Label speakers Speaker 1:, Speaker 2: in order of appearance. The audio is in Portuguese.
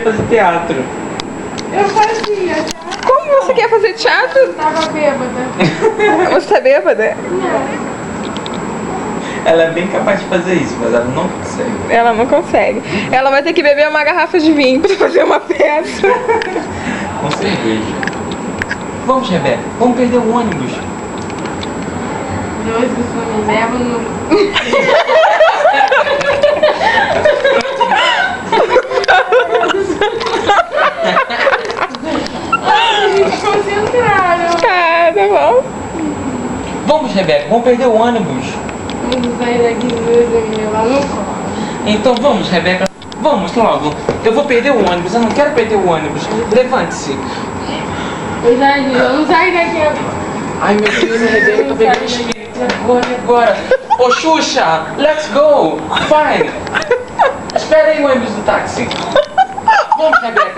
Speaker 1: Fazer teatro.
Speaker 2: Eu fazia, tá?
Speaker 3: Como você quer fazer teatro?
Speaker 2: Eu tava bêbada.
Speaker 3: Você tá bêbada?
Speaker 2: Não.
Speaker 1: Ela é bem capaz de fazer isso, mas ela não consegue.
Speaker 3: Ela não consegue. Ela vai ter que beber uma garrafa de vinho pra fazer uma peça.
Speaker 1: Com cerveja. Vamos, Rebeca. Vamos perder o ônibus.
Speaker 2: Deus, isso não me leva no... Ai, gente, concentraram.
Speaker 3: Tá bom.
Speaker 1: Vamos, Rebeca. Vamos perder o ônibus.
Speaker 2: Vamos sair daqui, Deus, eu me levar no colo.
Speaker 1: Então vamos, Rebeca. Vamos logo. Eu vou perder o ônibus. Eu não quero perder o ônibus. Levante-se.
Speaker 2: Eu não saio daqui agora.
Speaker 1: Ai, meu Deus, a Rebeca tá pegando espírito. Agora. Ô, Xuxa, let's go. Fine. Espera aí o ônibus do táxi. Vamos, Rebeca.